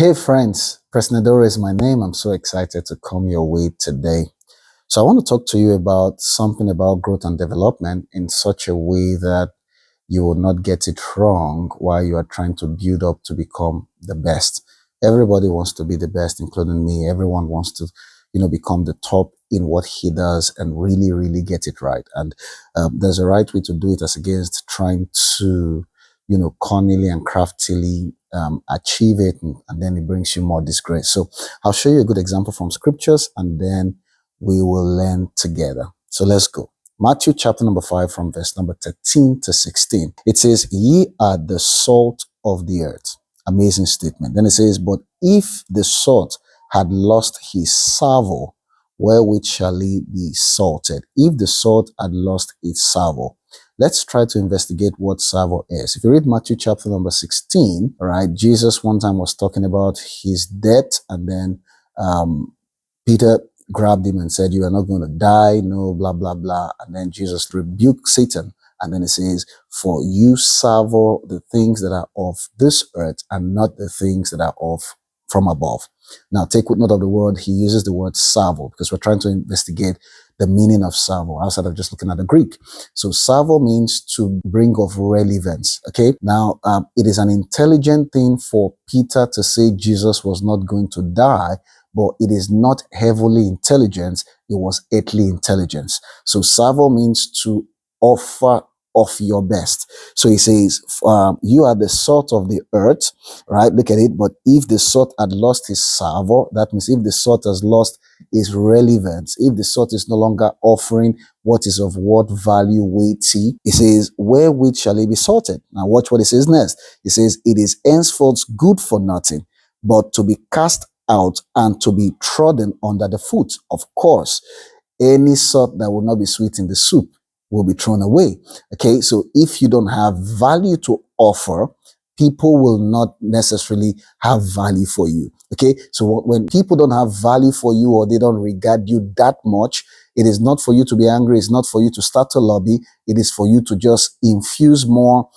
Hey friends, Preston Idoro is my name. I'm so excited to come your way today. So I want to talk to you about something about growth and development in such a way that you will not get it wrong while you are trying to build up to become the best. Everybody wants to be the best, including me. Everyone wants to, become the top in what he does and really, really get it right. And there's a right way to do it as against trying to, cunningly and craftily achieve it, and then it brings you more disgrace. So I'll show you a good example from scriptures, and then we will learn together. So let's go. Matthew chapter number 5 from verse number 13 to 16. It says, ye are the salt of the earth. Amazing statement. Then it says, but if the salt had lost his savour, wherewith shall it be salted? If the salt had lost its savour. Let's try to investigate what savour is. If you read Matthew chapter number 16, right, Jesus one time was talking about his death, and then Peter grabbed him and said, you are not going to die, no, blah, blah, blah. And then Jesus rebuked Satan. And then it says, for you savour the things that are of this earth and not the things that are of from above. Now, take note of the word. He uses the word savour because we're trying to investigate the meaning of savour outside of just looking at the Greek. So savour means to bring of relevance. Okay. Now, it is an intelligent thing for Peter to say Jesus was not going to die, but it is not heavenly intelligence. It was earthly intelligence. So savour means to offer of your best. So he says, you are the salt of the earth, right? Look at it. But if the salt had lost his savour, that means if the salt has lost its relevance, if the salt is no longer offering what is of what value weighty, he says, wherewith shall it be salted? Now watch what it says next. He says, it is henceforth good for nothing, but to be cast out and to be trodden under the foot. Of course, any salt that will not be sweet in the soup will be thrown away. Okay, so if you don't have value to offer, people will not necessarily have value for you. Okay, so when people don't have value for you or they don't regard you that much, it is not for you to be angry. It's not for you to start to lobby. It is for you to just infuse more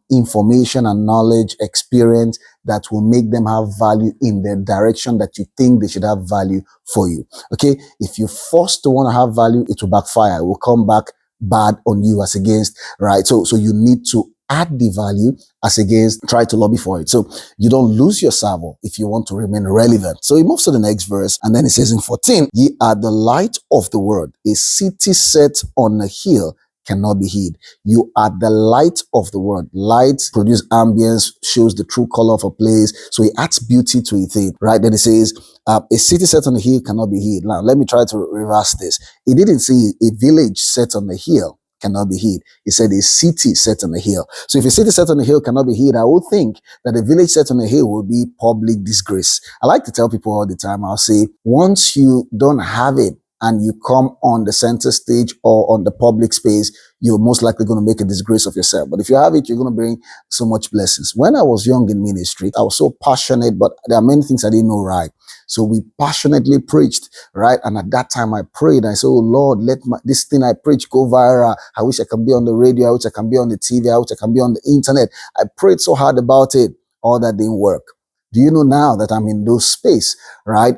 information and knowledge, experience that will make them have value in the direction that you think they should have value for you. Okay, if you're forced to want to have value, it will backfire. It will come back bad on you as against, right? So you need to add the value as against try to lobby for it. So you don't lose your savour if you want to remain relevant. So he moves to the next verse, and then it says in 14, ye are the light of the world. A city set on a hill cannot be hid. You are the light of the world. Light produces ambience, shows the true color of a place. So it adds beauty to a thing, right? Then it says, a city set on a hill cannot be hid. Now, let me try to reverse this. It didn't say a village set on a hill cannot be hid. It said a city set on a hill. So if a city set on a hill cannot be hid, I would think that a village set on a hill will be public disgrace. I like to tell people all the time, I'll say, once you don't have it, and you come on the center stage or on the public space, you're most likely going to make a disgrace of yourself. But if you have it, you're going to bring so much blessings. When I was young in ministry, I was so passionate, but there are many things I didn't know right. So we passionately preached, right? And at that time I prayed. I said, oh Lord, let this thing I preach go viral. I wish I can be on the radio. I wish I can be on the TV. I wish I can be on the internet. I prayed so hard about it. All that didn't work. Do you know now that I'm in those space, right?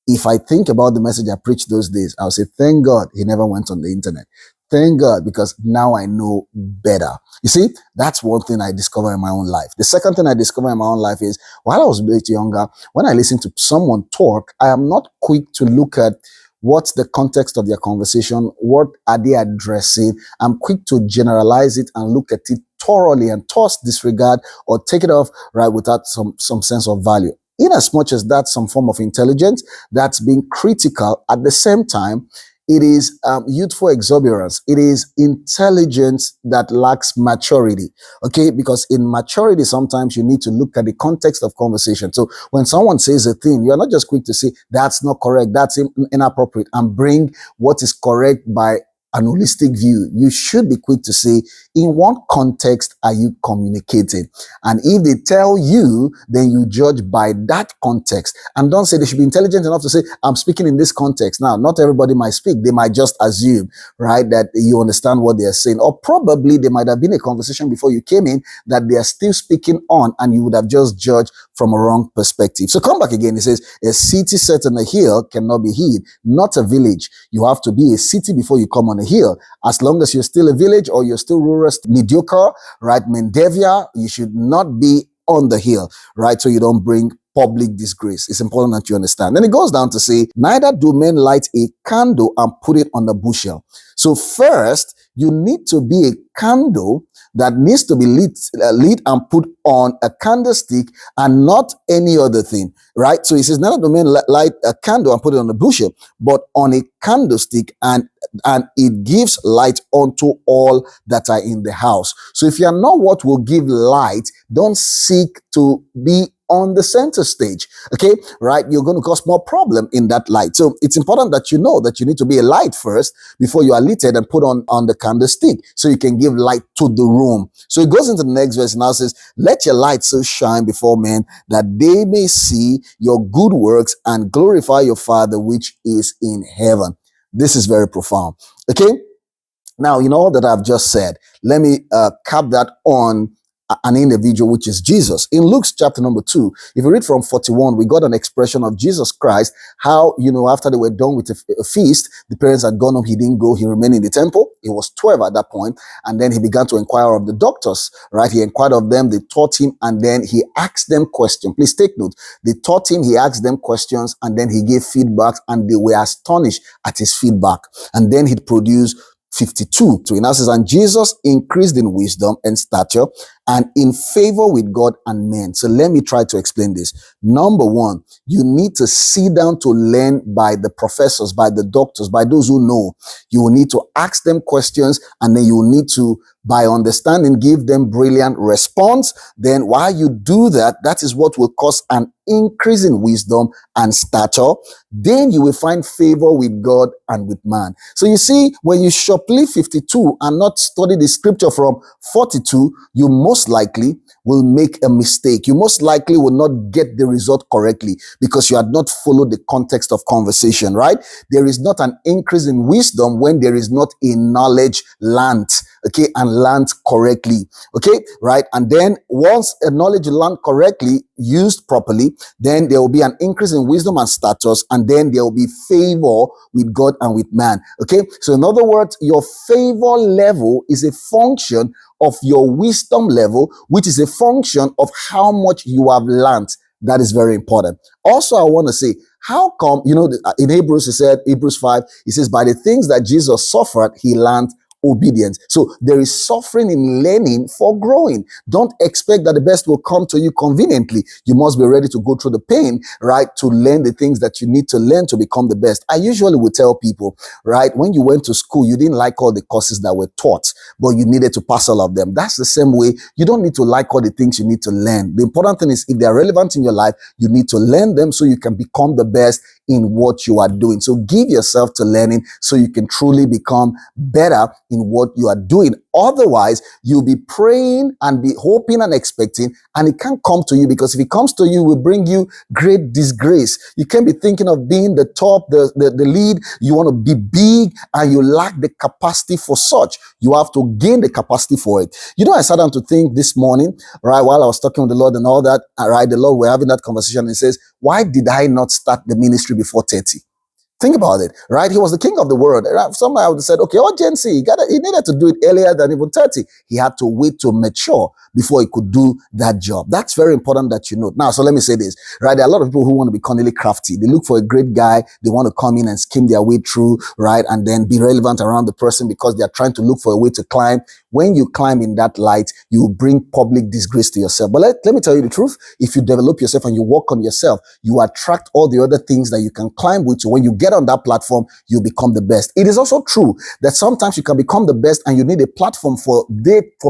If I think about the message I preached those days, I'll say, thank God he never went on the internet. Thank God, because now I know better. You see, that's one thing I discovered in my own life. The second thing I discovered in my own life is, while I was a bit younger, when I listen to someone talk, I am not quick to look at what's the context of their conversation, what are they addressing. I'm quick to generalize it and look at it thoroughly and toss, disregard, or take it off, right, without some sense of value. In as much as that's some form of intelligence, that's being critical. At the same time, it is youthful exuberance. It is intelligence that lacks maturity. Okay, because in maturity, sometimes you need to look at the context of conversation. So when someone says a thing, you're not just quick to say that's not correct, that's inappropriate, and bring what is correct by an holistic view, you should be quick to say, in what context are you communicating? And if they tell you, then you judge by that context. And don't say they should be intelligent enough to say, I'm speaking in this context. Now, not everybody might speak. They might just assume, right, that you understand what they're saying. Or probably there might have been a conversation before you came in that they are still speaking on, and you would have just judged from a wrong perspective. So come back again. It says, a city set on a hill cannot be hid, not a village. You have to be a city before you come on a hill. As long as you're still a village or you're still rural, mediocre, right, Mendevia, you should not be on the hill, right? So you don't bring public disgrace. It's important that you understand. Then it goes down to say, neither do men light a candle and put it on the bushel. So first, you need to be a candle that needs to be lit and put on a candlestick and not any other thing, right? So he says, neither do men light a candle and put it on the bushel, but on a candlestick, and it gives light unto all that are in the house. So if you are not what will give light, don't seek to be on the center stage, okay, right? You're going to cause more problem in that light. So it's important that you know that you need to be a light first before you are lit and put on the candlestick so you can give light to the room. So it goes into the next verse and now says, let your light so shine before men that they may see your good works and glorify your Father which is in heaven. This is very profound, okay? Now, you know all that I've just said. Let me cap that on an individual, which is Jesus. In Luke's chapter number 2, if you read from 41, we got an expression of Jesus Christ, how, after they were done with a feast, the parents had gone home, he didn't go, he remained in the temple. He was 12 at that point, and then he began to inquire of the doctors, right? He inquired of them, they taught him, and then he asked them questions. Please take note. They taught him, he asked them questions, and then he gave feedback, and they were astonished at his feedback. And then he produced 52. So it now says, and Jesus increased in wisdom and stature and in favor with God and men. So let me try to explain this. Number one, you need to sit down to learn by the professors, by the doctors, by those who know. You will need to ask them questions, and then you will need to, by understanding, give them brilliant response. Then while you do that, that is what will cause an increase in wisdom and stature. Then you will find favor with God and with man. So you see, when you shoplift 52 and not study the scripture from 42, you most likely will make a mistake. You most likely will not get the result correctly because you had not followed the context of conversation, right? There is not an increase in wisdom when there is not a knowledge learned, okay, and learned correctly, okay, right? And then once a knowledge learned correctly, used properly, then there will be an increase in wisdom and status, and then there will be favor with God and with man, okay? So in other words, your favor level is a function of your wisdom level, which is a function of how much you have learned. That is very important. Also, I want to say, how come, in Hebrews, he said, Hebrews 5, he says, by the things that Jesus suffered, he learned obedience. So there is suffering in learning for growing. Don't expect that the best will come to you conveniently. You must be ready to go through the pain, right, to learn the things that you need to learn to become the best. I usually would tell people, right, when you went to school, you didn't like all the courses that were taught, but you needed to pass all of them. That's the same way. You don't need to like all the things you need to learn. The important thing is, if they're relevant in your life, you need to learn them so you can become the best in what you are doing. So give yourself to learning so you can truly become better in what you are doing. Otherwise, you'll be praying and be hoping and expecting, and it can't come to you, because if it comes to you, it will bring you great disgrace. You can't be thinking of being the top, the lead. You want to be big, and you lack the capacity for such. You have to gain the capacity for it. I sat down to think this morning, right, while I was talking with the Lord and all that, right, the Lord, we're having that conversation, and he says, why did I not start the ministry before 30? Think about it, right? He was the king of the world. Somebody would have said, okay, urgency, he needed to do it earlier than even 30. He had to wait to mature before he could do that job. That's very important that you know. Now, so let me say this, right? There are a lot of people who want to be cunningly crafty. They look for a great guy. They want to come in and skim their way through, right? And then be relevant around the person because they're trying to look for a way to climb. when you climb in that light, you will bring public disgrace to yourself. But let me tell you the truth. If you develop yourself and you work on yourself, you attract all the other things that you can climb with. So when you get on that platform, you become the best. It is also true that sometimes you can become the best and you need a platform for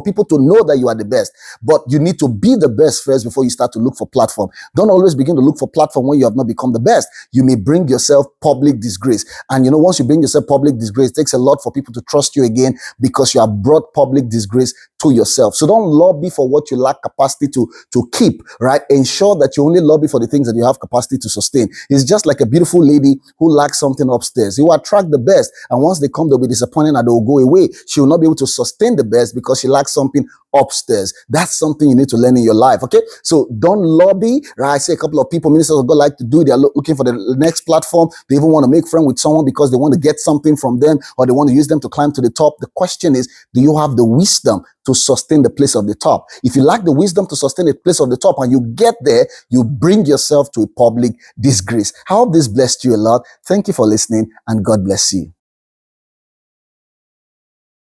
people to know that you are the best. But you need to be the best first before you start to look for platform. Don't always begin to look for platform when you have not become the best. You may bring yourself public disgrace. And once you bring yourself public disgrace, it takes a lot for people to trust you again because you have brought public disgrace to yourself. So don't lobby for what you lack capacity to keep, right? Ensure that you only lobby for the things that you have capacity to sustain. It's just like a beautiful lady who lacks something upstairs. You attract the best. And once they come, they'll be disappointed and they'll go away. She will not be able to sustain the best because she lacks something upstairs. That's something you need to learn in your life. Okay. So don't lobby, right? I say a couple of people, ministers of God, like to do. They're looking for the next platform. They even want to make friends with someone because they want to get something from them or they want to use them to climb to the top. The question is, do you have the wisdom to sustain the place of the top? If you lack the wisdom to sustain the place of the top and you get there, you bring yourself to a public disgrace. I hope this blessed you a lot. Thank you for listening and God bless you.